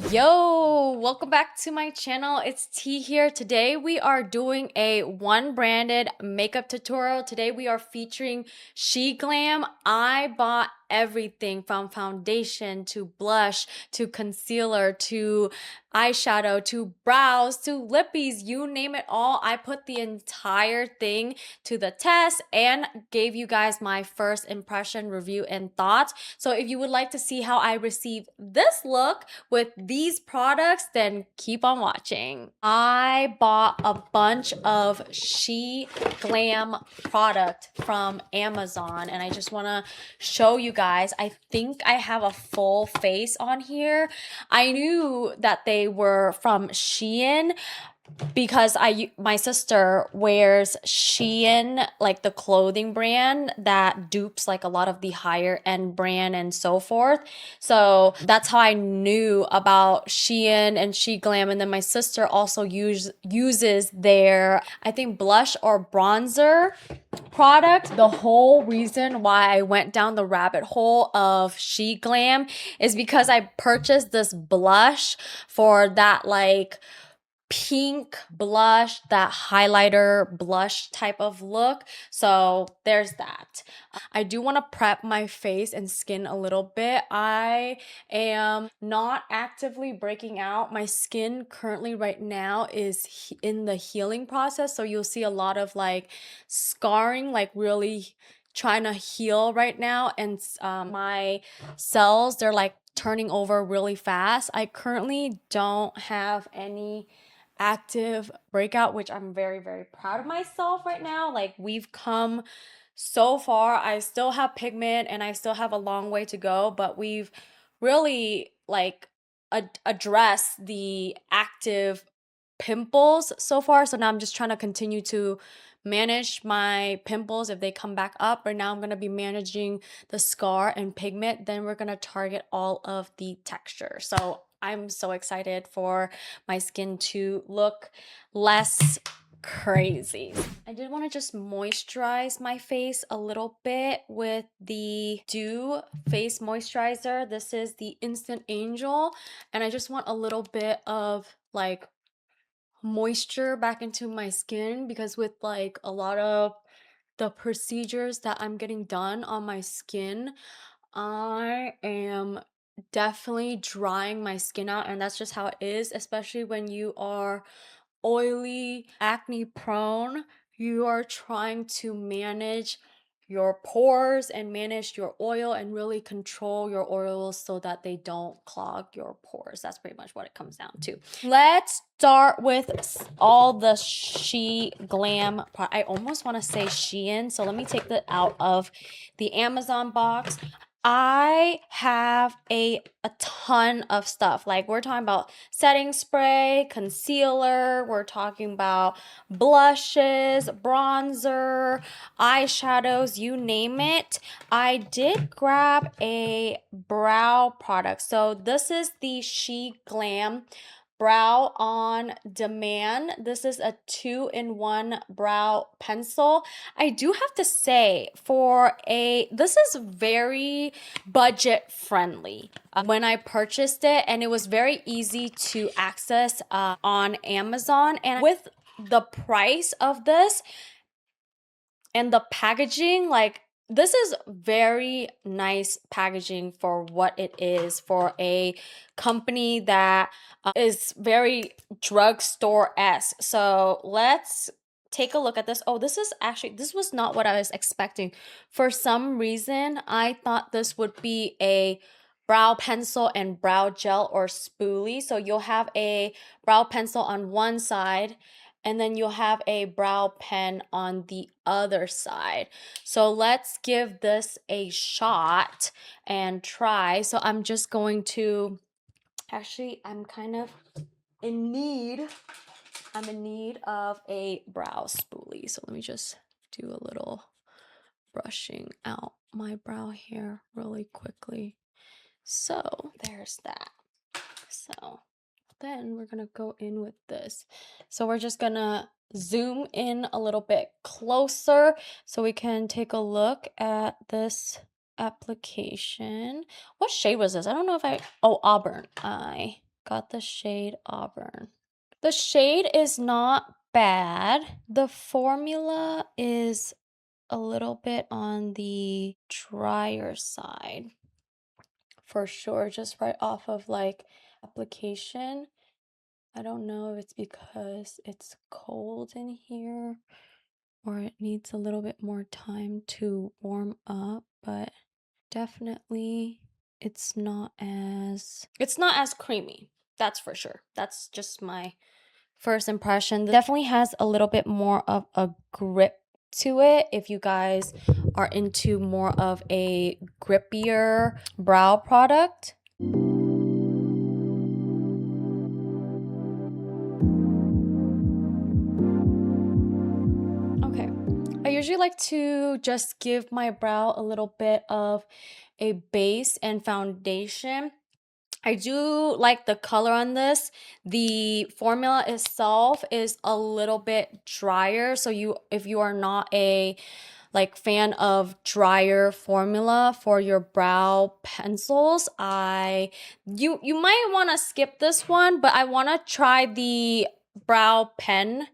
Yo, welcome back to my channel. It's T here. Today we are doing a one branded makeup tutorial. Today we are featuring Sheglam. I bought everything from foundation to blush to concealer to eyeshadow to brows to lippies, you name it all. I put the entire thing to the test and gave you guys my first impression, review, and thoughts. So if you would like to see how I receive this look with these products, then keep on watching. I bought a bunch of Sheglam product from Amazon and I just want to show you guys. I think I have a full face on here. I knew that they were from Shein because my sister wears Shein, like the clothing brand that dupes like a lot of the higher end brand and so forth. So that's how I knew about Shein and Sheglam. And then my sister also uses their, I think, blush or bronzer product. The whole reason why I went down the rabbit hole of Sheglam is because I purchased this blush for that like pink blush, that highlighter blush type of look. So there's that. I do want to prep my face and skin a little bit. I am not actively breaking out. My skin currently right now is in the healing process. So you'll see a lot of like scarring, like really trying to heal right now. And my cells, they're like turning over really fast. I currently don't have any active breakout, which I'm very, very proud of myself right now. Like we've come so far. I still have pigment and I still have a long way to go, but we've really like addressed the active pimples so far. So now I'm just trying to continue to manage my pimples if they come back up. Right now I'm going to be managing the scar and pigment. Then we're going to target all of the texture. So I'm so excited for my skin to look less crazy. I did want to just moisturize my face a little bit with the Dew face moisturizer. This is the Instant Angel, and I just want a little bit of like moisture back into my skin because with like a lot of the procedures that I'm getting done on my skin, I am definitely drying my skin out, and that's just how it is, especially when you are oily, acne prone. You are trying to manage your pores and manage your oil and really control your oils so that they don't clog your pores. That's pretty much what it comes down to. Let's start with all the Sheglam. I almost want to say Shein, so let me take that out of the Amazon box. I have a ton of stuff. Like we're talking about setting spray, concealer, we're talking about blushes, bronzer, eyeshadows, you name it. I did grab a brow product. So this is the Sheglam Brow on Demand. This is a 2-in-1 brow pencil. I do have to say, this is very budget friendly. When I purchased it, and it was very easy to access on Amazon, and with the price of this and the packaging, like this is very nice packaging for what it is for a company that is very drugstore-esque. So let's take a look at this. Oh, this was not what I was expecting. For some reason, I thought this would be a brow pencil and brow gel or spoolie. So you'll have a brow pencil on one side and then you'll have a brow pen on the other side. So let's give this a shot and try. So I'm just going to, actually, I'm in need of a brow spoolie. So let me just do a little brushing out my brow hair really quickly. So there's that. So then we're gonna go in with this. So we're just gonna zoom in a little bit closer so we can take a look at this application. What shade was this? I don't know if oh, Auburn. I Got the shade Auburn. The shade is not bad. The formula is a little bit on the drier side for sure, just right off of like application. I don't know if it's because it's cold in here or it needs a little bit more time to warm up, but definitely it's not as creamy. That's for sure. That's just my first impression. Definitely has a little bit more of a grip to it if you guys are into more of a grippier brow product. Okay, I usually like to just give my brow a little bit of a base and foundation. I do like the color on this. The formula itself is a little bit drier, so if you are not a fan of drier formula for your brow pencils, you might want to skip this one, but I want to try the brow pen.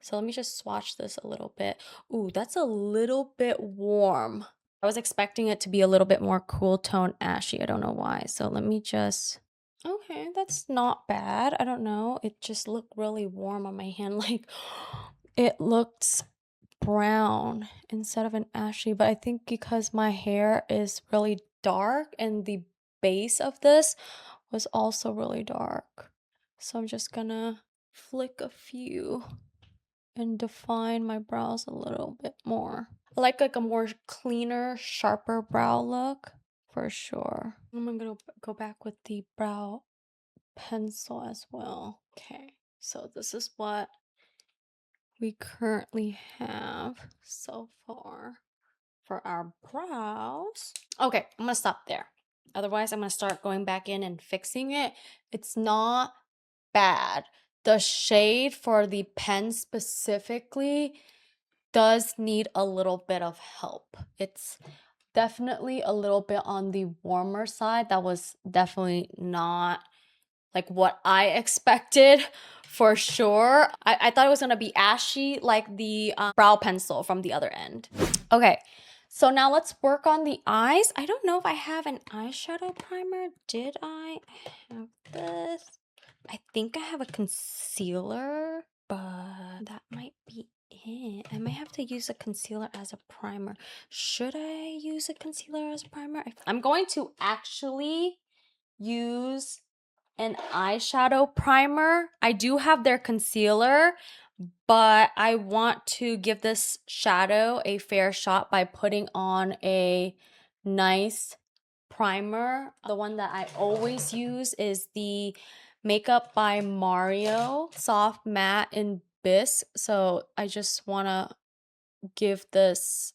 So let me just swatch this a little bit. Ooh, that's a little bit warm. I was expecting it to be a little bit more cool tone ashy. I don't know why. So let me just... Okay, that's not bad. I don't know. It just looked really warm on my hand. Like, it looked brown instead of an ashy. But I think because my hair is really dark and the base of this was also really dark. So I'm just gonna flick a few and define my brows a little bit more. I like a more cleaner, sharper brow look for sure. I'm gonna go back with the brow pencil as well. Okay, so this is what we currently have so far for our brows. Okay, I'm gonna stop there. Otherwise, I'm gonna start going back in and fixing it. It's not bad. The shade for the pen specifically does need a little bit of help. It's definitely a little bit on the warmer side. That was definitely not like what I expected for sure. I thought it was gonna be ashy like the brow pencil from the other end. Okay, so now let's work on the eyes. I don't know if I have an eyeshadow primer. Did I have this? I think I have a concealer, but that might be it. I might have to use a concealer as a primer. Should I use a concealer as a primer? I'm going to actually use an eyeshadow primer. I do have their concealer, but I want to give this shadow a fair shot by putting on a nice primer. The one that I always use is the Makeup by Mario Soft Matte in Bisque. So I just want to give this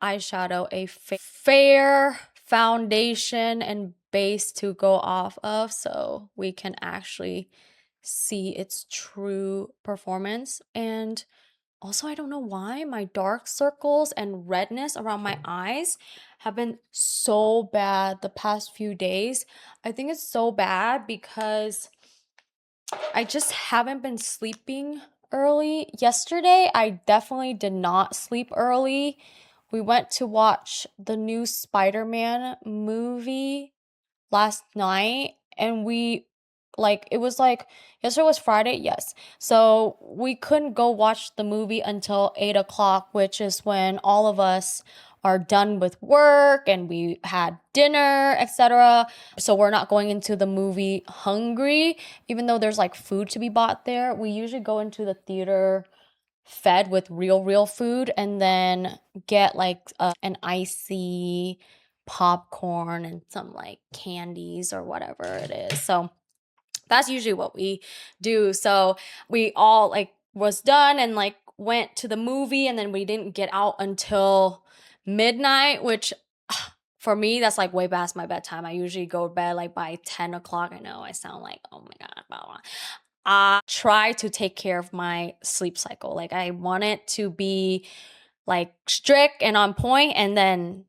eyeshadow a fair foundation and base to go off of so we can actually see its true performance. And also, I don't know why my dark circles and redness around my eyes have been so bad the past few days. I think it's so bad because I just haven't been sleeping early. Yesterday, I definitely did not sleep early. We went to watch the new Spider-Man movie last night, and it was like yesterday was Friday, yes. So we couldn't go watch the movie until 8 o'clock, which is when all of us are done with work and we had dinner, etc. So we're not going into the movie hungry, even though there's like food to be bought there. We usually go into the theater fed with real food and then get like an icy popcorn and some like candies or whatever it is. So that's usually what we do. So we all was done and went to the movie, and then we didn't get out until midnight, which for me that's way past my bedtime. I usually go to bed by 10 o'clock. I know I sound like, oh my god, blah, blah. I try to take care of my sleep cycle. I want it to be strict and on point, and then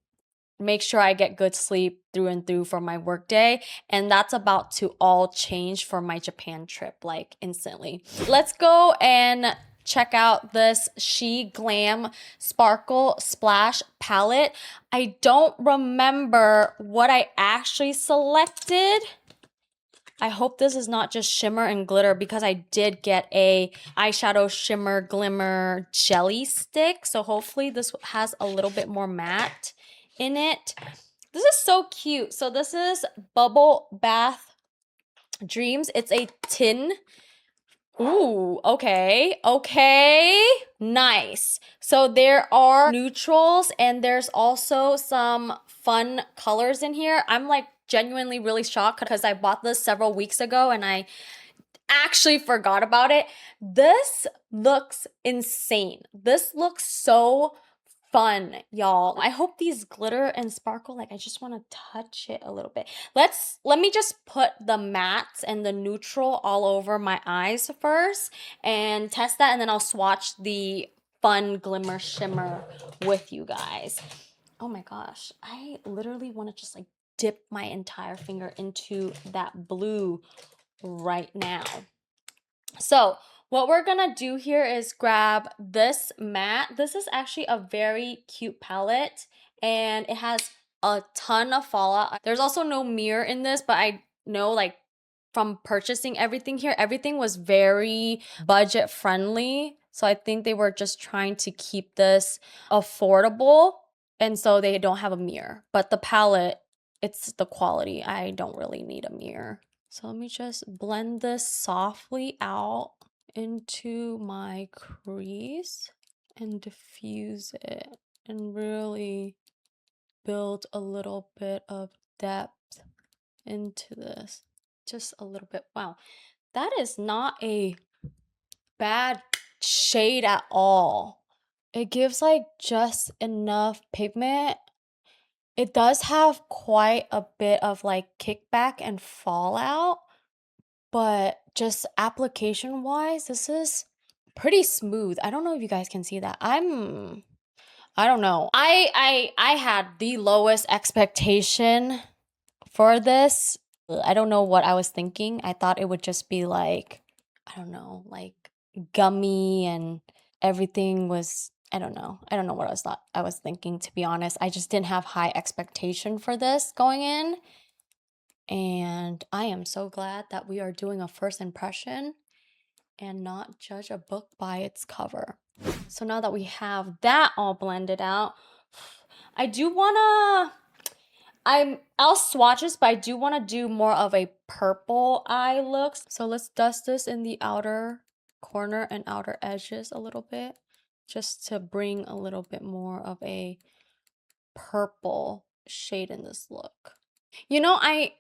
make sure I get good sleep through and through for my workday. And that's about to all change for my Japan trip, like instantly. Let's go and check out this Sheglam Sparkle Splash palette. I don't remember what I actually selected. I hope this is not just shimmer and glitter, because I did get a eyeshadow shimmer glimmer jelly stick. So hopefully this has a little bit more matte in it. This is so cute. So this is Bubble Bath Dreams. It's a tin. Ooh, okay, okay, nice. So there are neutrals and there's also some fun colors in here. I'm like genuinely really shocked because I bought this several weeks ago and I actually forgot about it. This looks insane. This looks so fun, y'all. I hope these glitter and sparkle. Like, I just want to touch it a little bit. Let me just put the mattes and the neutral all over my eyes first and test that, and then I'll swatch the fun glimmer shimmer with you guys. Oh my gosh, I literally want to just like dip my entire finger into that blue right now. So what we're gonna do here is grab this matte. This is actually a very cute palette and it has a ton of fallout. There's also no mirror in this, but I know like from purchasing everything here, everything was very budget friendly. So I think they were just trying to keep this affordable, and so they don't have a mirror. But the palette, it's the quality. I don't really need a mirror. So let me just blend this softly out into my crease and diffuse it and really build a little bit of depth into this. Just a little bit. Wow, that is not a bad shade at all. It gives like just enough pigment. It does have quite a bit of like kickback and fallout, but just application wise, this is pretty smooth. I don't know if you guys can see that. I don't know. I had the lowest expectation for this. I don't know what I was thinking. I thought it would just be like, I don't know, like gummy and everything was, I don't know. I don't know what I was thinking, to be honest. I just didn't have high expectation for this going in. And I am so glad that we are doing a first impression and not judge a book by its cover. So now that we have that all blended out, I do wanna, I'll swatch this, but I do wanna do more of a purple eye look. So let's dust this in the outer corner and outer edges a little bit, just to bring a little bit more of a purple shade in this look. You know, I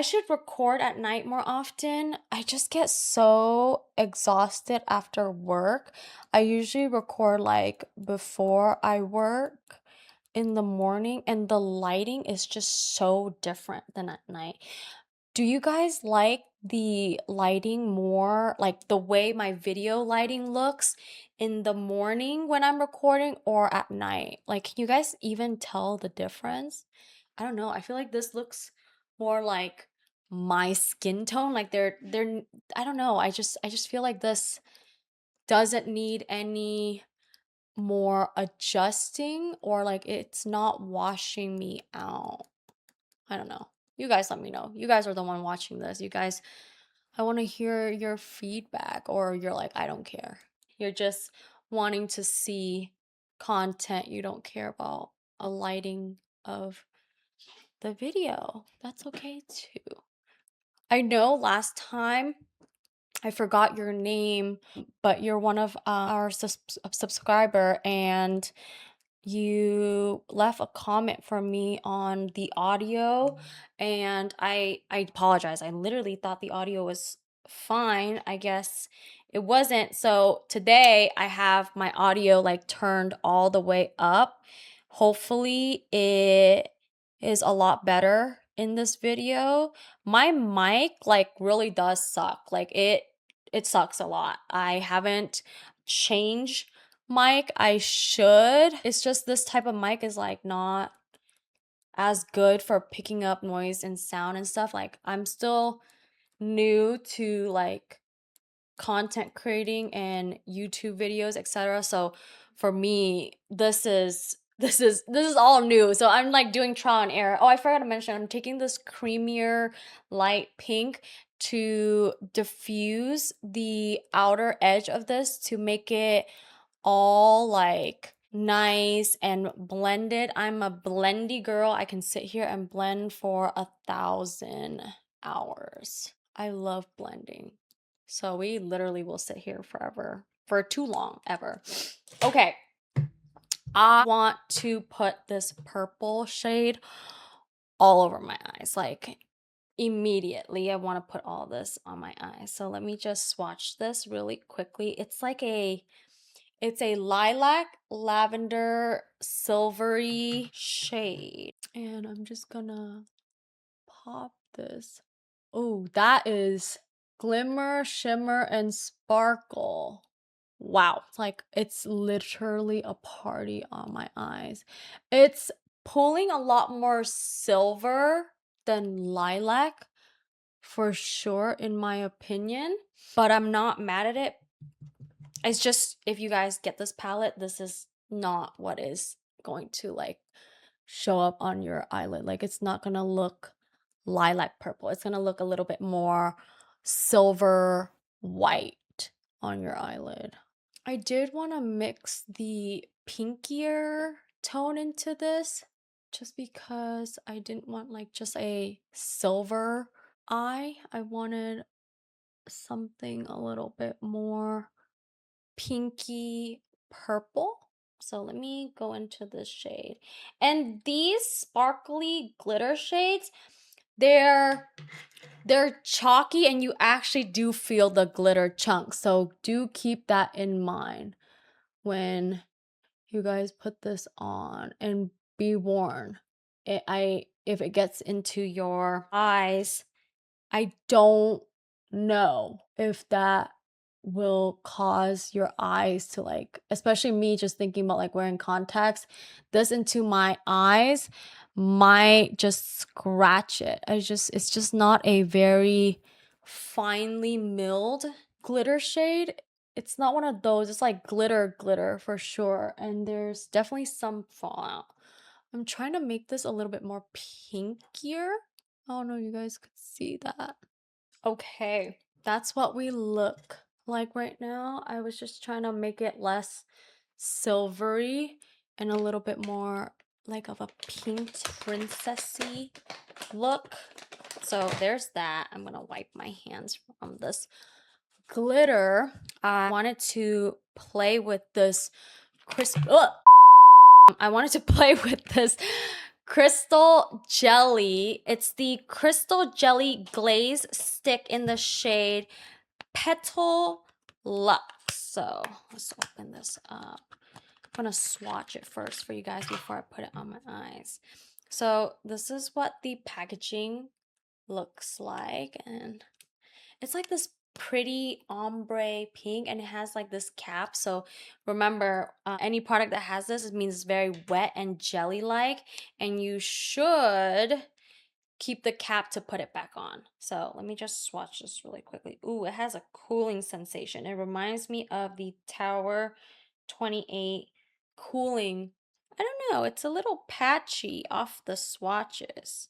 should record at night more often. I just get so exhausted after work. I usually record like before I work in the morning, and the lighting is just so different than at night. Do you guys like the lighting more, like the way my video lighting looks in the morning when I'm recording or at night? Like, can you guys even tell the difference? I don't know. I feel like this looks more like my skin tone. Like they're I don't know. I just feel like this doesn't need any more adjusting, or like it's not washing me out. I don't know. You guys let me know. You guys are the one watching this. You guys, I want to hear your feedback, or you're like, I don't care. You're just wanting to see content. You don't care about a lighting of the video. That's okay too. I know last time I forgot your name, but you're one of our subscriber, and you left a comment for me on the audio, and I apologize. I literally thought the audio was fine. I guess it wasn't. So today I have my audio like turned all the way up. Hopefully it is a lot better in this video. My mic like really does suck. Like it sucks a lot. I haven't changed mic. I should. It's just this type of mic is like not as good for picking up noise and sound and stuff. Like, I'm still new to like content creating and YouTube videos, etc. So for me, this is all new. So I'm like doing trial and error. Oh, I forgot to mention, I'm taking this creamier light pink to diffuse the outer edge of this to make it all like nice and blended. I'm a blendy girl. I can sit here and blend for 1,000 hours. I love blending. So we literally will sit here forever, for too long, ever. Okay. I want to put this purple shade all over my eyes. Like, immediately, I want to put all this on my eyes. So let me just swatch this really quickly. It's a lilac, lavender, silvery shade. And I'm just gonna pop this. Oh, that is glimmer, shimmer, and sparkle. Wow. It's literally a party on my eyes. It's pulling a lot more silver than lilac, for sure, in my opinion. But I'm not mad at it. It's just, if you guys get this palette, this is not what is going to like show up on your eyelid. Like, it's not gonna look lilac purple. It's gonna look a little bit more silver white on your eyelid. I did want to mix the pinkier tone into this just because I didn't want like just a silver eye. I wanted something a little bit more pinky purple. So let me go into this shade. And these sparkly glitter shades, they're chalky and you actually do feel the glitter chunks. So do keep that in mind when you guys put this on, and be warned. If it gets into your eyes, I don't know if that will cause your eyes to like, especially me just thinking about like wearing contacts, this into my eyes might just scratch it. It's just not a very finely milled glitter shade. It's not one of those. It's like glitter for sure, and there's definitely some fallout. I'm trying to make this a little bit more pinkier. I don't know if you guys could see that. Okay, that's what we look like right now. I was just trying to make it less silvery and a little bit more like of a pink princessy look. So there's that. I'm gonna wipe my hands from this glitter. I wanted to play with this I wanted to play with this crystal jelly. It's the crystal jelly glaze stick in the shade Petal Luxe. So let's open this up. I'm gonna swatch it first for you guys before I put it on my eyes. So this is what the packaging looks like, and it's like this pretty ombre pink, and it has like this cap. So remember, any product that has this, it means it's very wet and jelly like, and you should keep the cap to put it back on. So let me just swatch this really quickly. Ooh, it has a cooling sensation. It reminds me of the Tower 28 cooling. I don't know, it's a little patchy off the swatches.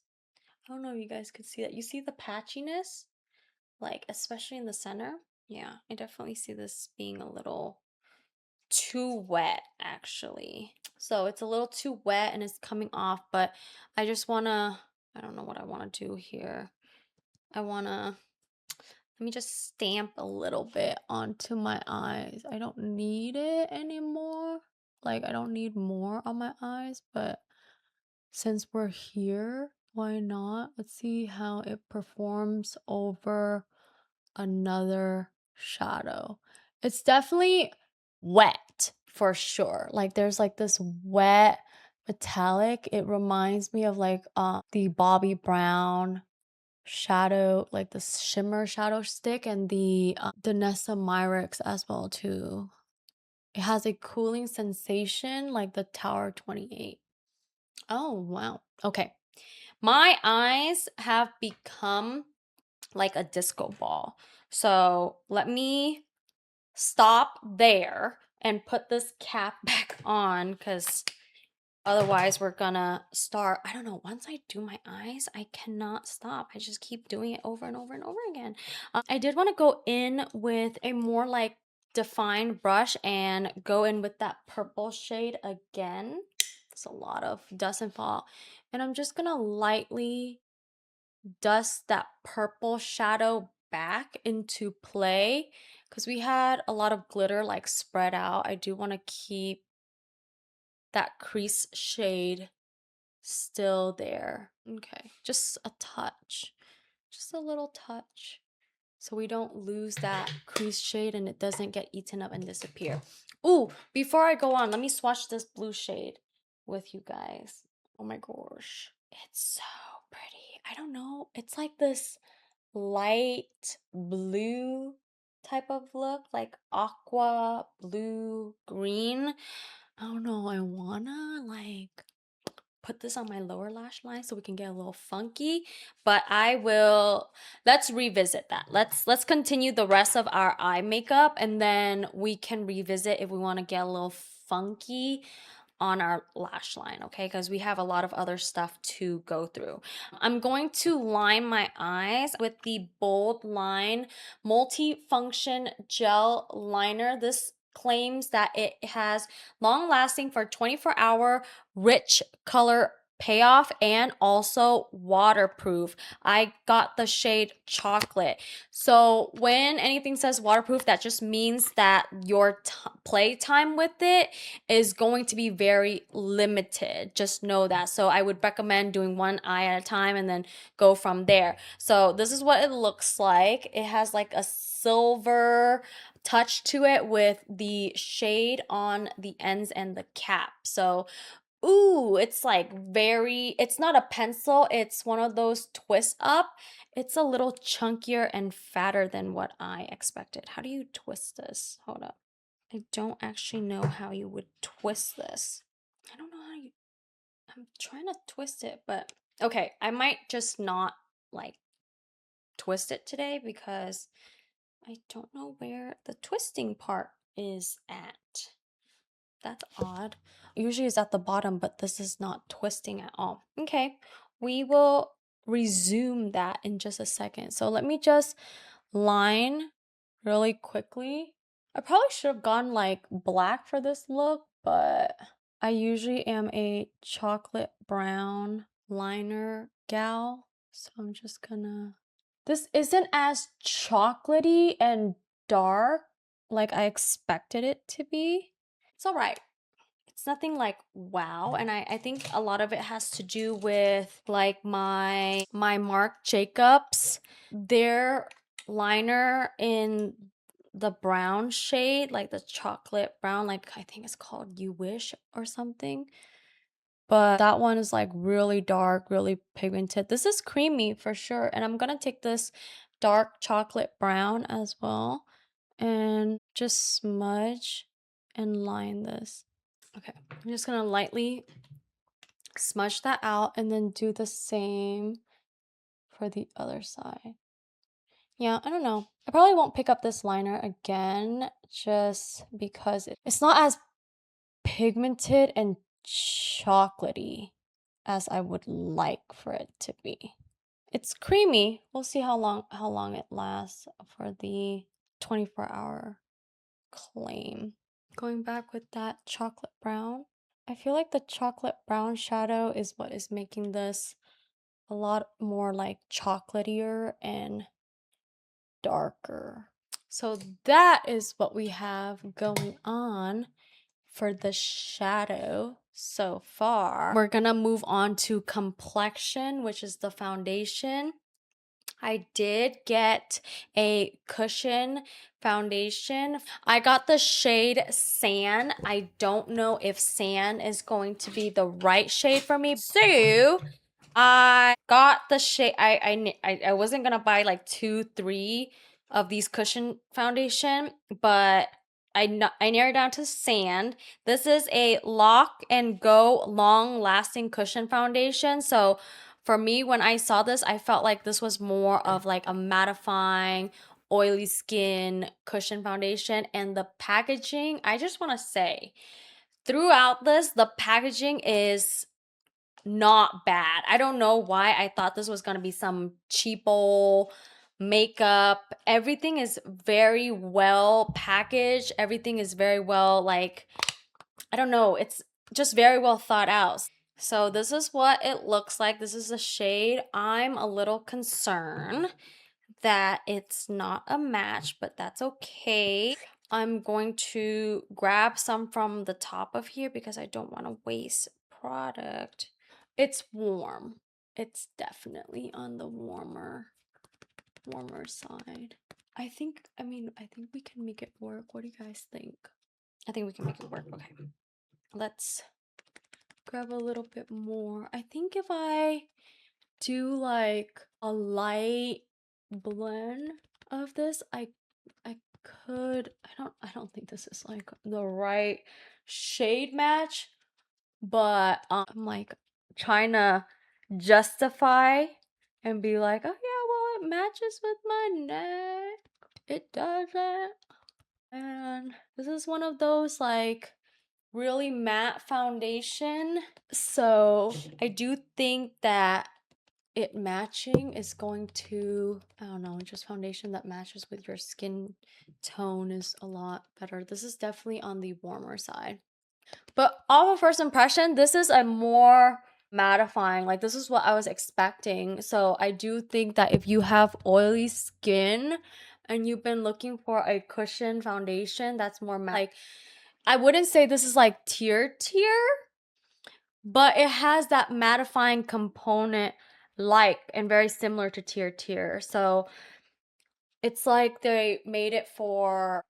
I don't know if you guys could see that. You see the patchiness? Like, especially in the center. Yeah, I definitely see this being a little too wet, actually. So it's a little too wet and it's coming off, but I just wanna, I don't know what I wanna do here. Let me just stamp a little bit onto my eyes. I don't need it anymore. Like, I don't need more on my eyes, but since we're here, why not? Let's see how it performs over another shadow. It's definitely wet for sure. Like, there's like this wet metallic. It reminds me of like the Bobbi Brown shadow, like the shimmer shadow stick, and the Danessa Myricks as well too. It has a cooling sensation like the Tower 28. Oh wow. Okay, My eyes have become like a disco ball. So let me stop there and put this cap back on because otherwise we're gonna start. I don't know. Once I do my eyes, I cannot stop. I just keep doing it over and over and over again. I did want to go in with a more like defined brush and go in with that purple shade again. It's a lot of dust and fall. And I'm just gonna lightly dust that purple shadow back into play because we had a lot of glitter like spread out. I do want to keep that crease shade still there. Okay, just a touch, just a little touch, so we don't lose that crease shade and it doesn't get eaten up and disappear. Ooh, before I go on, let me swatch this blue shade with you guys. Oh my gosh, it's so pretty. I don't know, it's like this light blue type of look, like aqua blue green. I don't know, I wanna like put this on my lower lash line so we can get a little funky, but I will, let's revisit that. Let's continue the rest of our eye makeup and then we can revisit if we want to get a little funky on our lash line, okay? Because we have a lot of other stuff to go through. I'm going to line my eyes with the Bold Line Multi-Function Gel Liner. This claims that it has long-lasting for 24-hour rich color payoff and also waterproof. I got the shade Chocolate. So when anything says waterproof, that just means that your play time with it is going to be very limited. Just know that. So I would recommend doing one eye at a time and then go from there. So this is what it looks like. It has like a silver touch to it with the shade on the ends and the cap. So ooh, it's like very, it's not a pencil, it's one of those twist up. It's a little chunkier and fatter than what I expected. How do you twist this? Hold up. I don't actually know how you would twist this. I don't know how you, I'm trying to twist it, but okay, I might just not like twist it today because I don't know where the twisting part is at. That's odd. Usually it's at the bottom, but this is not twisting at all. Okay, we will resume that in just a second. So let me just line really quickly. I probably should have gone like black for this look, but I usually am a chocolate brown liner gal. So I'm just gonna, this isn't as chocolatey and dark like I expected it to be. It's all right. It's nothing like wow. And I think a lot of it has to do with like my Marc Jacobs, their liner in the brown shade, like the chocolate brown, like I think it's called You Wish or something. But that one is like really dark, really pigmented. This is creamy for sure. And I'm gonna take this dark chocolate brown as well and just smudge and line this. Okay, I'm just gonna lightly smudge that out and then do the same for the other side. Yeah, I don't know. I probably won't pick up this liner again just because it's not as pigmented and chocolatey as I would like for it to be. It's creamy. We'll see how long it lasts for the 24-hour claim. Going back with that chocolate brown. I feel like the chocolate brown shadow is what is making this a lot more like chocolatier and darker. So that is what we have going on for the shadow so far. We're gonna move on to Complexion, which is the foundation. I did get a cushion foundation. I got the shade Sand. I don't know if Sand is going to be the right shade for me. So I got the shade. I wasn't gonna buy like 2, 3 of these cushion foundation, but I narrowed down to sand. This is a Lock and Go long lasting cushion foundation. So for me, when I saw this, I felt like this was more of like a mattifying, oily skin cushion foundation. And the packaging, I just want to say, throughout this, the packaging is not bad. I don't know why I thought this was going to be some cheapo makeup. Everything is very well packaged. Everything is very well, like, I don't know, it's just very well thought out. So this is what it looks like. This is the shade. I'm a little concerned that it's not a match, but that's okay. I'm going to grab some from the top of here because I don't want to waste product. It's warm. It's definitely on the warmer side. I think we can make it work. What do you guys think? I think we can make it work. Okay. Let's grab a little bit more. I think if I do like a light blend of this, I could, I don't think this is like the right shade match, but I'm like trying to justify and be like, oh yeah, well, it matches with my neck. It doesn't. And this is one of those like really matte foundation. So I do think that it matching is going to, I don't know, just foundation that matches with your skin tone is a lot better. This is definitely on the warmer side. But off of first impression, this is a more mattifying. Like, this is what I was expecting. So I do think that if you have oily skin and you've been looking for a cushion foundation that's more matte, like, I wouldn't say this is like tier, but it has that mattifying component, like, and very similar to tier. So it's like they made it for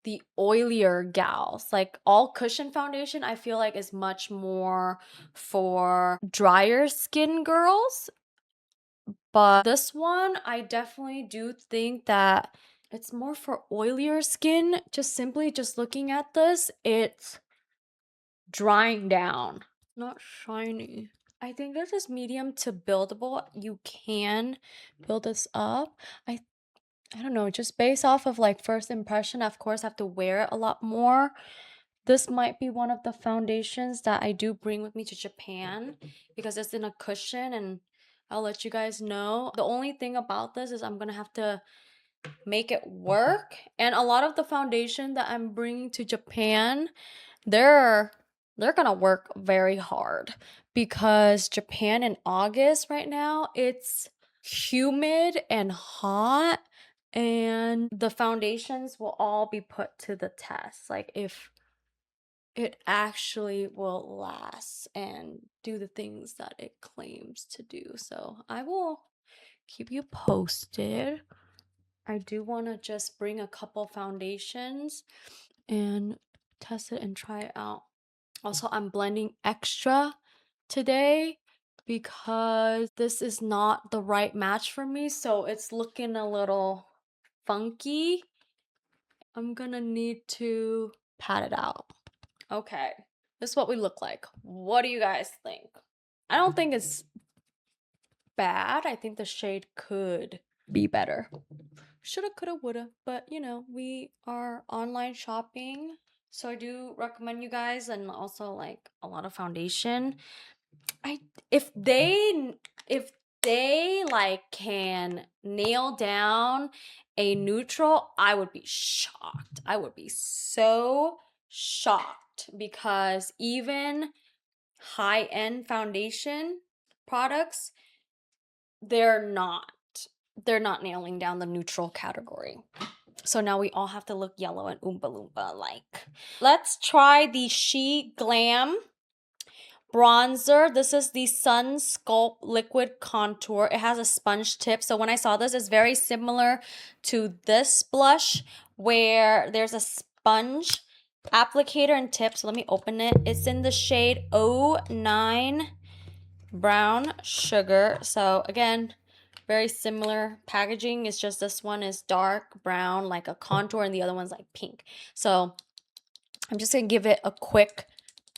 the oilier gals. Like, all cushion foundation I feel like is much more for drier skin girls, but this one I definitely do think that it's more for oilier skin. Just simply just looking at this, it's drying down, not shiny. I think this is medium to buildable. You can build this up. I don't know, just based off of like first impression, of course, I have to wear it a lot more. This might be one of the foundations that I do bring with me to Japan because it's in a cushion, and I'll let you guys know. The only thing about this is I'm gonna have to make it work. And a lot of the foundation that I'm bringing to Japan, they're gonna work very hard because Japan in August right now, it's humid and hot, and the foundations will all be put to the test, like if it actually will last and do the things that it claims to do. So I will keep you posted. I do want to just bring a couple foundations and test it and try it out. Also, I'm blending extra today because this is not the right match for me, so it's looking a little funky. I'm gonna need to pat it out. Okay, this is what we look like. What do you guys think? I don't think it's bad. I think the shade could be better. Shoulda, coulda, woulda, but you know, we are online shopping, so I do recommend you guys, and also like a lot of foundation. If they like can nail down a neutral, I would be shocked. I would be so shocked because even high-end foundation products, they're not nailing down the neutral category. So now we all have to look yellow and Oompa Loompa like. Let's try the Sheglam bronzer. This is the Sun Sculpt Liquid Contour. It has a sponge tip. So when I saw this, it's very similar to this blush where there's a sponge applicator and tip. So let me open it. It's in the shade 09 Brown Sugar. So again, very similar packaging. It's just this one is dark brown, like a contour, and the other one's like pink. So I'm just gonna give it a quick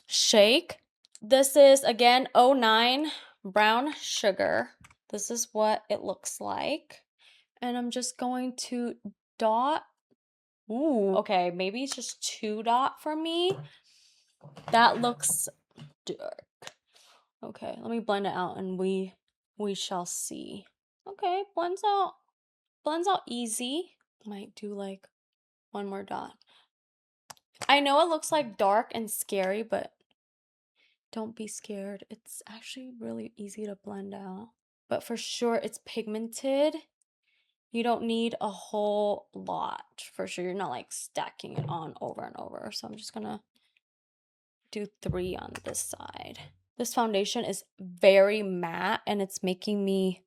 shake. This is again 09 brown sugar. This is what it looks like. And I'm just going to dot. Ooh, okay, maybe it's just 2 dot for me. That looks dark. Okay, let me blend it out and we shall see. Okay, blends out easy. Might do like one more dot. I know it looks like dark and scary, but don't be scared. It's actually really easy to blend out. But for sure, it's pigmented. You don't need a whole lot. For sure, you're not like stacking it on over and over. So I'm just gonna do 3 on this side. This foundation is very matte and it's making me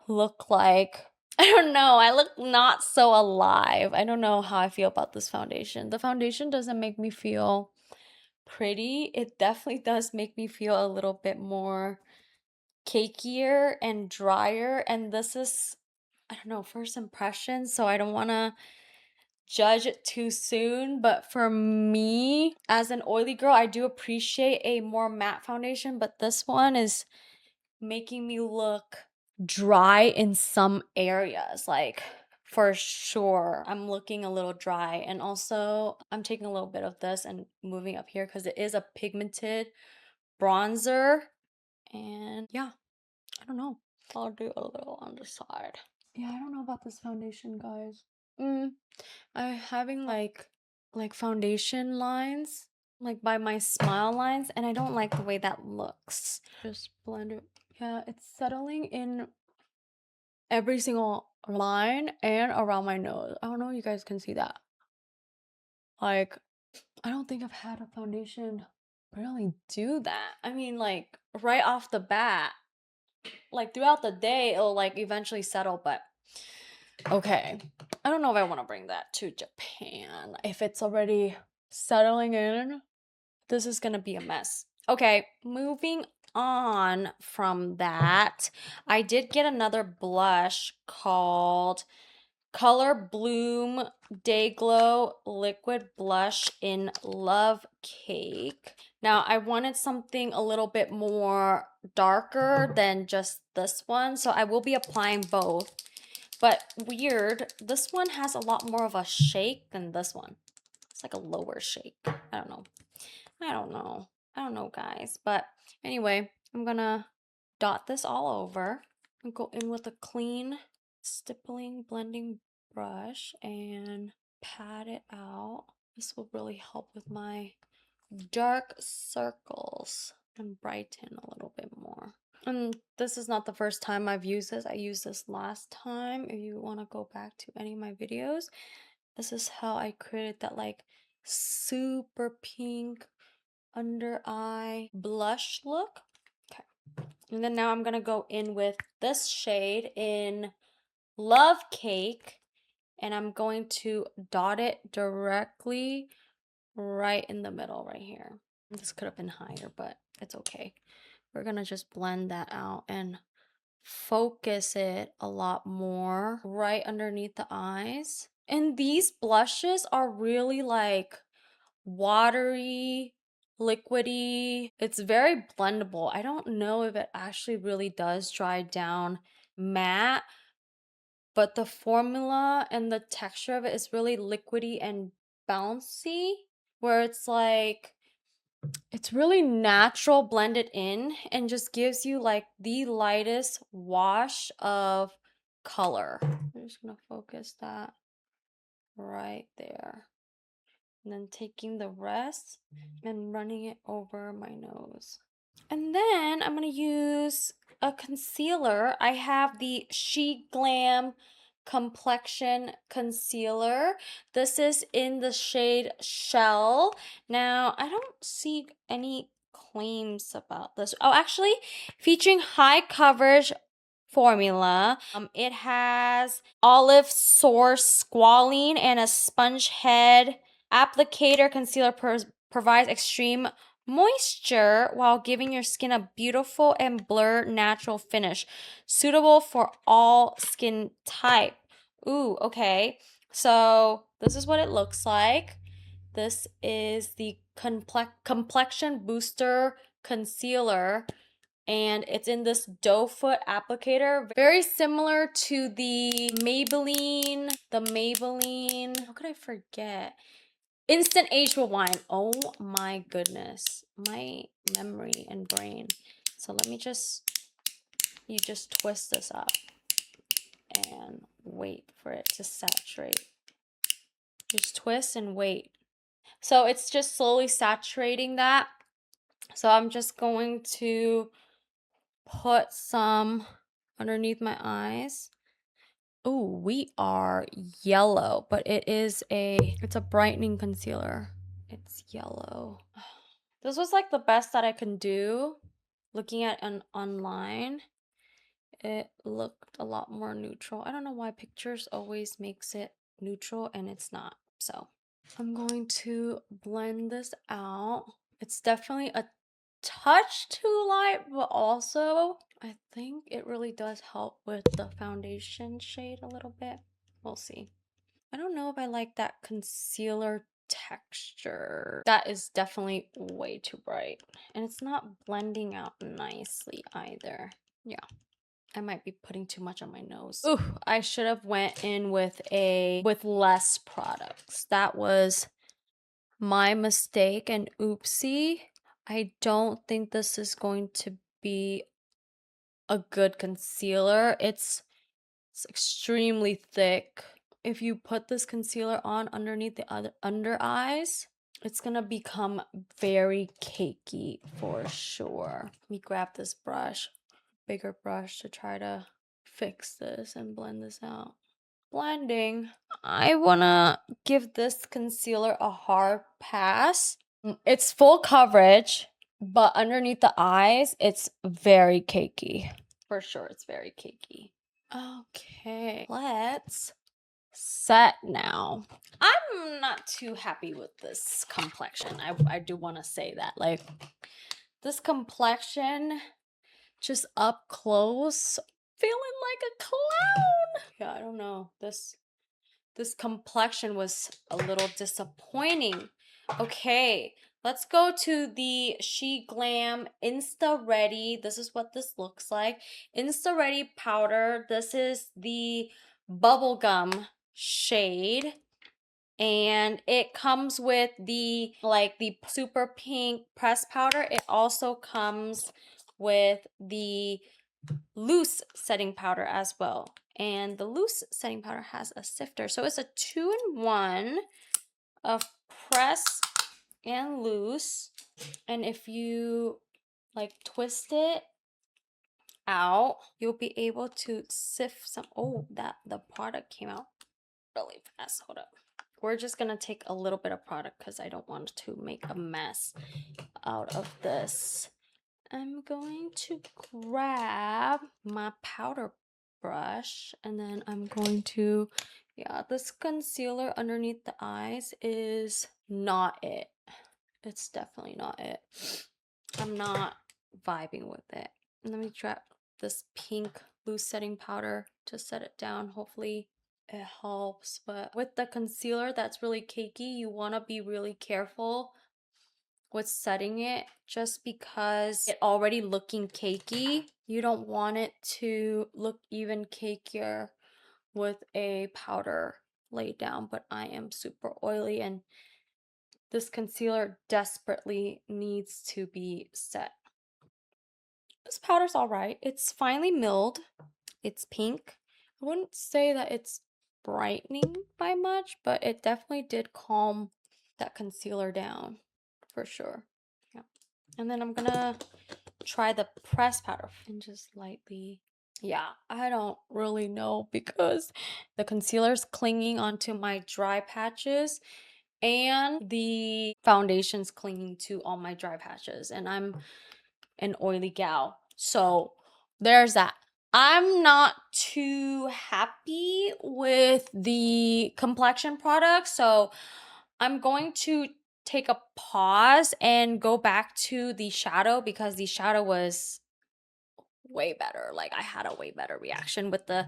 look like, I don't know, I look not so alive. I don't know how I feel about this foundation. The foundation doesn't make me feel pretty. It definitely does make me feel a little bit more cakier and drier. And this is, I don't know, first impression, so I don't want to judge it too soon. But for me, as an oily girl, I do appreciate a more matte foundation, but this one is making me look dry in some areas. Like, for sure, I'm looking a little dry. And also, I'm taking a little bit of this and moving up here because it is a pigmented bronzer. And yeah, I don't know. I'll do a little on the side. Yeah, I don't know about this foundation, guys. I'm having like foundation lines like by my smile lines, and I don't like the way that looks. Just blend it. Yeah, it's settling in every single line and around my nose. I don't know if you guys can see that. Like, I don't think I've had a foundation really do that. I mean, like, right off the bat, like throughout the day, it'll like eventually settle, but okay. I don't know if I want to bring that to Japan. If it's already settling in, this is gonna be a mess. Okay, moving on from that, I did get another blush called Color Bloom Day Glow Liquid Blush in Love Cake. Now, I wanted something a little bit more darker than just this one, so I will be applying both. But weird, this one has a lot more of a shake than this one. It's like a lower shake. I don't know. I don't know, guys. But anyway, I'm gonna dot this all over and go in with a clean stippling blending brush and pat it out. This will really help with my dark circles and brighten a little bit more. And this is not the first time I've used this. I used this last time. If you want to go back to any of my videos, this is how I created that like super pink under eye blush look. Okay. And then now I'm going to go in with this shade in Love Cake. And I'm going to dot it directly right in the middle right here. This could have been higher, but it's okay. We're going to just blend that out and focus it a lot more right underneath the eyes. And these blushes are really like watery, liquidy. It's very blendable. I don't know if it actually really does dry down matte, but the formula and the texture of it is really liquidy and bouncy, where it's like it's really natural blended in and just gives you like the lightest wash of color. I'm just gonna focus that right there. And then taking the rest and running it over my nose. And then I'm going to use a concealer. I have the Sheglam Complexion Concealer. This is in the shade Shell. Now, I don't see any claims about this. Oh, actually, featuring high coverage formula. It has olive source squalene and a sponge head. Applicator concealer provides extreme moisture while giving your skin a beautiful and blurred natural finish, suitable for all skin type. Ooh, okay. So this is what it looks like. This is the Complexion Booster Concealer, and it's in this doe foot applicator, very similar to the Maybelline, how could I forget? Instant Age Rewind. Oh my goodness, my memory and brain. So let me you just twist this up and wait for it to saturate. Just twist and wait. So it's just slowly saturating that. So I'm just going to put some underneath my eyes. Oh, we are yellow, but it's a brightening concealer. It's yellow. This was like the best that I can do. Looking at online, it looked a lot more neutral. I don't know why pictures always makes it neutral and it's not. So I'm going to blend this out. It's definitely a touch too light, but also I think it really does help with the foundation shade a little bit. We'll see. I don't know if I like that concealer texture. That is definitely way too bright, and it's not blending out nicely either. Yeah, I might be putting too much on my nose. Ooh, I should have went in with less products. That was my mistake and oopsie. I don't think this is going to be a good concealer. It's extremely thick. If you put this concealer on underneath the other under eyes, it's gonna become very cakey for sure. Let me grab this brush, bigger brush, to try to fix this and blend this out. Blending. I wanna give this concealer a hard pass. It's full coverage, but underneath the eyes, it's very cakey. For sure, it's very cakey. Okay, let's set now. I'm not too happy with this complexion. I do want to say that. Like, this complexion, just up close, feeling like a clown. Yeah, I don't know. This complexion was a little disappointing. Okay, let's go to the Sheglam Insta-Ready. This is what this looks like. Insta-Ready powder. This is the Bubblegum shade. And it comes with the super pink press powder. It also comes with the loose setting powder as well. And the loose setting powder has a sifter. So it's a 2-in-1 of press and loose. And if you like twist it out, you'll be able to sift some. Oh, the product came out really fast. Hold up. We're just gonna take a little bit of product because I don't want to make a mess out of this. I'm going to grab my powder brush, and then I'm going to, yeah, this concealer underneath the eyes is not it. It's definitely not it. I'm not vibing with it. Let me drop this pink loose setting powder to set it down. Hopefully it helps. But with the concealer that's really cakey, you want to be really careful with setting it, just because it already looking cakey. You don't want it to look even cakier with a powder laid down. But I am super oily and this concealer desperately needs to be set. This powder's all right. It's finely milled. It's pink. I wouldn't say that it's brightening by much, but it definitely did calm that concealer down for sure. Yeah. And then I'm gonna try the press powder and just lightly. Yeah, I don't really know because the concealer's clinging onto my dry patches and the foundation's clinging to all my dry patches, and I'm an oily gal. So there's that. I'm not too happy with the complexion products, so I'm going to take a pause and go back to the shadow because the shadow was way better. Like I had a way better reaction with the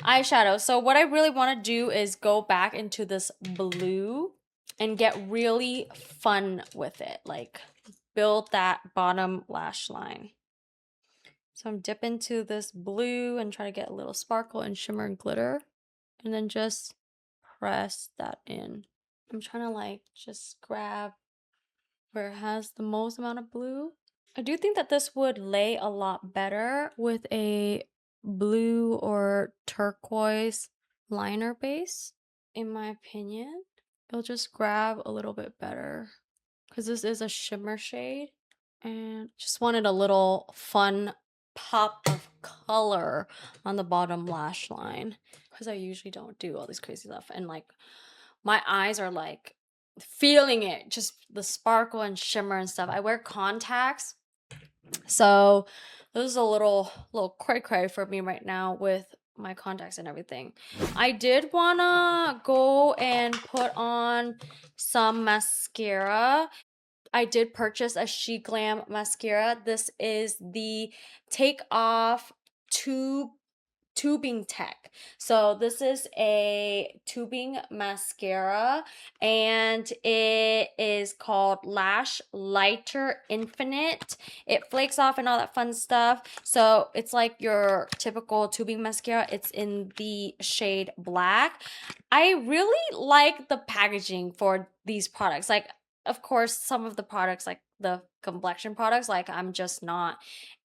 eyeshadow. So what I really want to do is go back into this blue and get really fun with it. Like build that bottom lash line. So I'm dipping into this blue and try to get a little sparkle and shimmer and glitter. And then just press that in. I'm trying to like just grab where it has the most amount of blue. I do think that this would lay a lot better with a blue or turquoise liner base, in my opinion. It'll just grab a little bit better because this is a shimmer shade and just wanted a little fun pop of color on the bottom lash line because I usually don't do all this crazy stuff, and like my eyes are like feeling it, just the sparkle and shimmer and stuff. I wear contacts, so this is a little cray cray for me right now with my contacts and everything. I did wanna go and put on some mascara. I did purchase a Sheglam mascara. This is the Take Off Tubing Tech. So this is a tubing mascara and it is called Lashlighter Infinite. It flakes off and all that fun stuff. So it's like your typical tubing mascara. It's in the shade black. I really like the packaging for these products. Like, of course, some of the products, like the Complexion products, like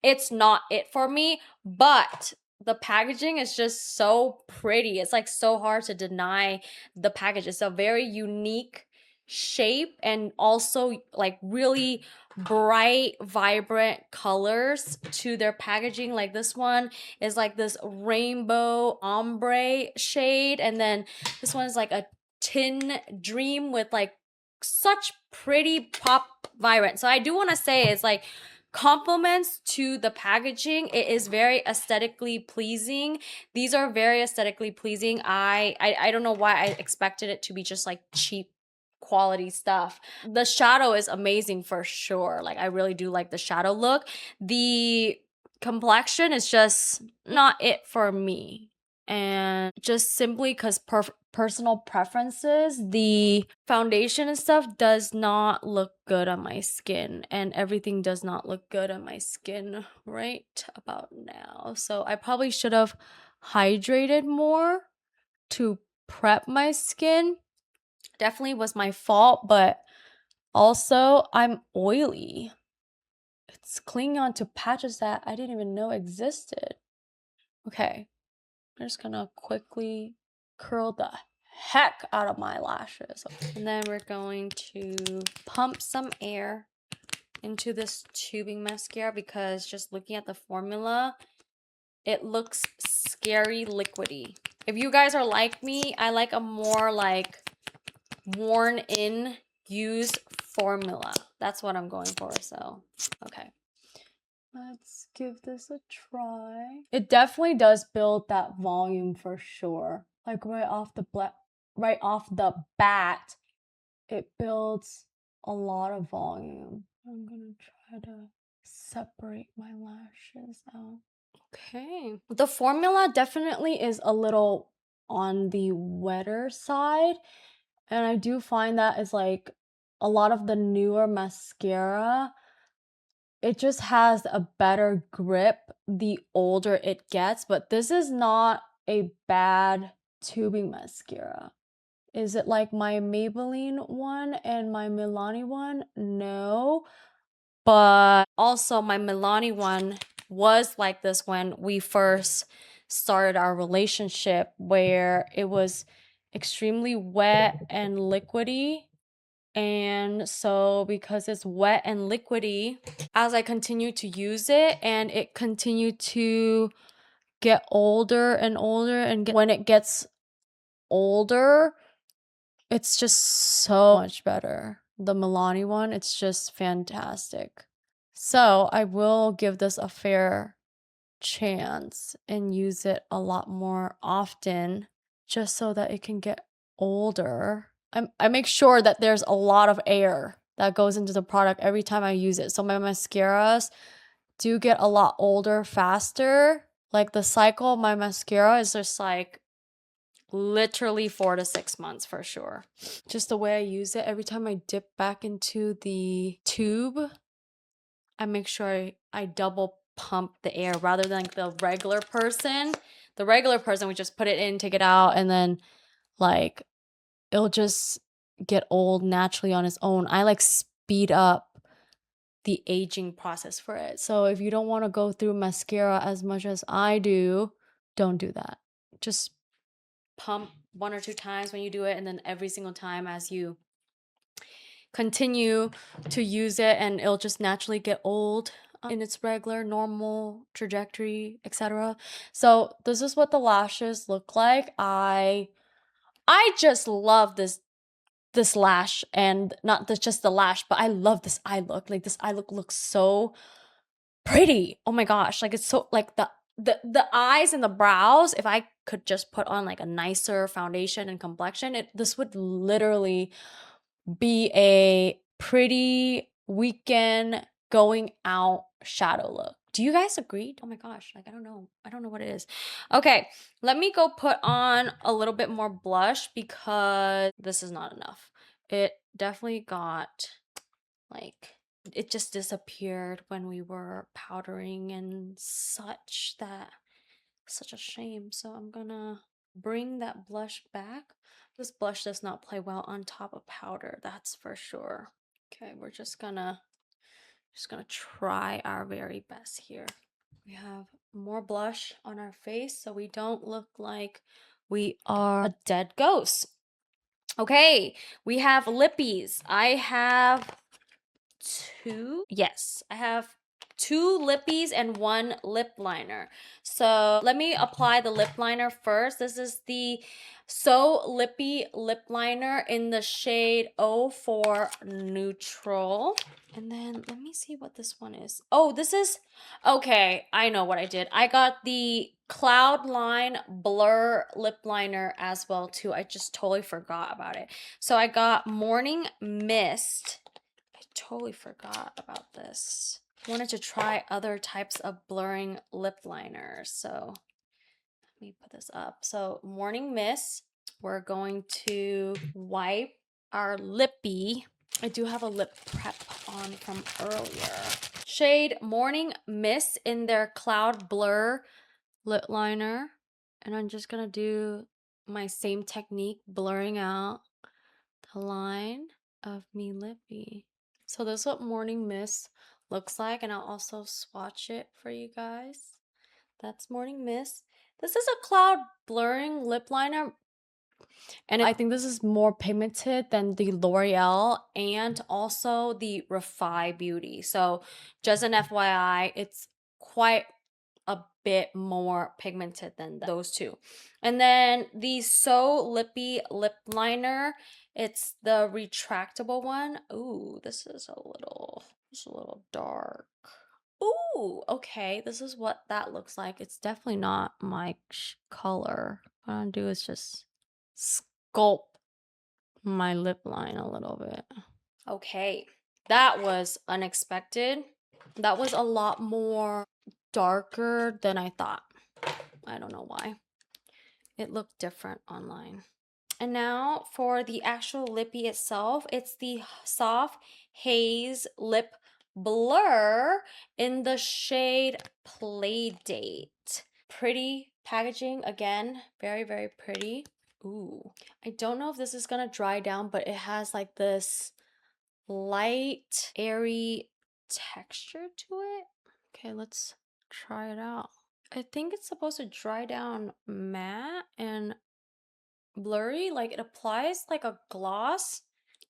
it's not it for me, but the packaging is just so pretty. It's like so hard to deny the package. It's a very unique shape and also like really bright, vibrant colors to their packaging. Like this one is like this rainbow ombre shade, and then this one is like a tin dream with like such pretty pop vibrant. So I do want to say it's like compliments to the packaging. It is very aesthetically pleasing. These are very aesthetically pleasing. I don't know why I expected it to be just like cheap quality stuff. The shadow is amazing for sure. Like I really do like the shadow look. The complexion is just not it for me. And just simply because personal preferences, the foundation and stuff does not look good on my skin, and everything does not look good on my skin right about now. So I probably should have hydrated more to prep my skin. Definitely was my fault, but also I'm oily. It's clinging on to patches that I didn't even know existed. Okay, I'm just gonna quickly curl the heck out of my lashes. And then we're going to pump some air into this tubing mascara because just looking at the formula, it looks scary liquidy. If you guys are like me, I like a more like worn in used formula. That's what I'm going for. So okay, let's give this a try. It definitely does build that volume for sure. Like right off the bat, it builds a lot of volume. I'm gonna try to separate my lashes out. Okay. The formula definitely is a little on the wetter side. And I do find that is like a lot of the newer mascara, it just has a better grip the older it gets. But this is not a bad tubing mascara. Is it like my Maybelline one and my Milani one? No. But also my Milani one was like this when we first started our relationship, where it was extremely wet and liquidy. And so because it's wet and liquidy, as I continued to use it and it continued to get older and older, and when it gets older, it's just so much better. The Milani one, it's just fantastic. So I will give this a fair chance and use it a lot more often just so that it can get older I make sure that there's a lot of air that goes into the product every time I use it. So my mascaras do get a lot older faster. Like the cycle of my mascara is just like literally 4 to 6 months for sure. Just the way I use it, every time I dip back into the tube, I make sure I double pump the air rather than like the regular person. The regular person would just put it in, take it out, and then like it'll just get old naturally on its own. I like speed up the aging process for it. So if you don't want to go through mascara as much as I do, don't do that. Just pump 1 or 2 times when you do it, and then every single time as you continue to use it, and it'll just naturally get old in its regular normal trajectory, etc. So this is what the lashes look like. I just love this lash, and not just the lash, but I love this eye look. Like this eye look looks so pretty. Oh my gosh, like it's so like the eyes and the brows, if I could just put on like a nicer foundation and complexion, this would literally be a pretty weekend going out shadow look. Do you guys agree? Oh my gosh, like I don't know what it is. Okay, let me go put on a little bit more blush because this is not enough. It definitely got like, it just disappeared when we were powdering and such. Such a shame. So I'm gonna bring that blush back. This blush does not play well on top of powder, that's for sure. Okay, we're just gonna try our very best here. We have more blush on our face so we don't look like we are a dead ghost. Okay, we have lippies. I have 2. Yes, I have 2 lippies and 1 lip liner. So let me apply the lip liner first. This is the So Lippy lip liner in the shade 04 Neutral. And then let me see what this one is. Oh, this is, okay, I know what I did. I got the Cloudline Blur lip liner as well too. I just totally forgot about it. So I got Morning Mist. I totally forgot about this. I wanted to try other types of blurring lip liners. So let me put this up. So Morning Mist, we're going to wipe our lippy. I do have a lip prep on from earlier. Shade Morning Mist in their Cloud Blur lip liner. And I'm just going to do my same technique, blurring out the line of me lippy. So this is what Morning Mist looks like, and I'll also swatch it for you guys. That's Morning Mist. This is a cloud blurring lip liner, and I think this is more pigmented than the L'Oreal and also the Refi Beauty. So just an FYI, it's quite a bit more pigmented than those two. And then the So Lippy lip liner, it's the retractable one. Ooh, this is a little dark. Ooh, okay, this is what that looks like. It's definitely not my color. What I'm gonna do is just sculpt my lip line a little bit. Okay, that was unexpected. That was a lot more darker than I thought. I don't know why. It looked different online. And now for the actual lippy itself, it's the Soft Haze Lip Blur in the shade Playdate. Pretty packaging, again, very, very pretty. Ooh, I don't know if this is gonna dry down, but it has like this light, airy texture to it. Okay, let's try it out. I think it's supposed to dry down matte and blurry. Like it applies like a gloss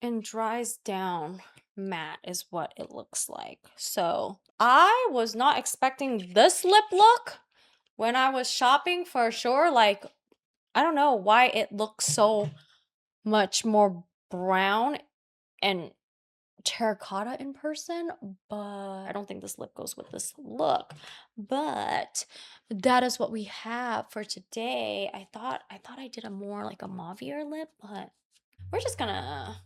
and dries down matte is what it looks like. So I was not expecting this lip look when I was shopping for sure. Like, I don't know why it looks so much more brown and terracotta in person, but I don't think this lip goes with this look. But that is what we have for today. I thought I did a more like a mauvier lip, but we're just gonna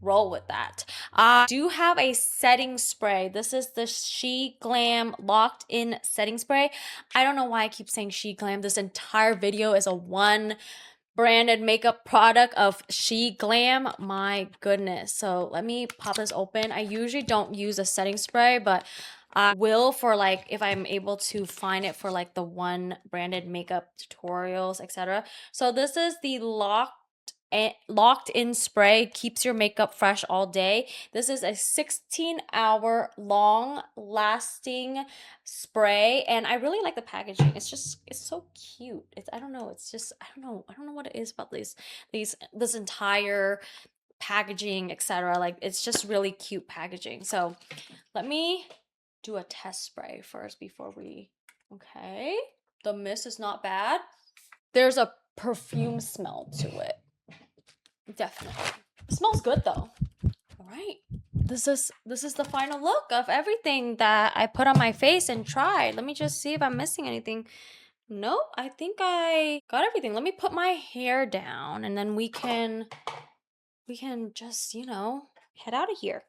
roll with that. I do have a setting spray. This is the Sheglam Locked In Setting Spray. I don't know why I keep saying Sheglam. This entire video is a one branded makeup product of Sheglam. My goodness. So let me pop this open. I usually don't use a setting spray, but I will for like if I'm able to find it for like the one branded makeup tutorials, etc. So this is the locked in spray, keeps your makeup fresh all day. This is a 16-hour long lasting spray, and I really like the packaging. It's so cute. I don't know, it's just I don't know what it is about this entire packaging, etc. Like it's just really cute packaging. So let me do a test spray first before we okay. The mist is not bad. There's a perfume smell to it. Definitely. It smells good though. All right. This is the final look of everything that I put on my face and tried. Let me just see if I'm missing anything. Nope, I think I got everything. Let me put my hair down and then we can just, head out of here.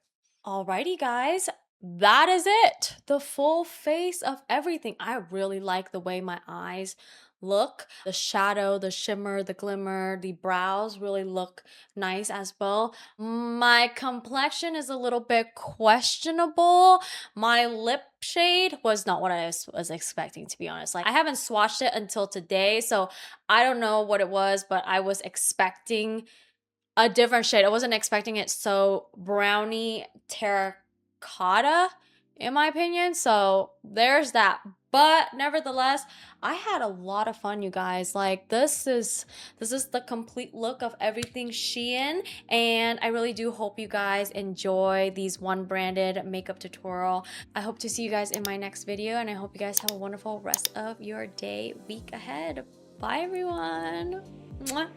Alrighty, guys. That is it. The full face of everything. I really like the way my eyes look. The shadow, the shimmer, the glimmer, the brows really look nice as well. My complexion is a little bit questionable. My lip shade was not what I was expecting, to be honest. Like I haven't swatched it until today, so I don't know what it was, but I was expecting a different shade. I wasn't expecting it so brownie terracotta, in my opinion. So there's that. But nevertheless, I had a lot of fun, you guys. Like this is the complete look of everything Shein, and I really do hope you guys enjoy these one branded makeup tutorial. I hope to see you guys in my next video, and I hope you guys have a wonderful rest of your day, week ahead. Bye everyone. Mwah.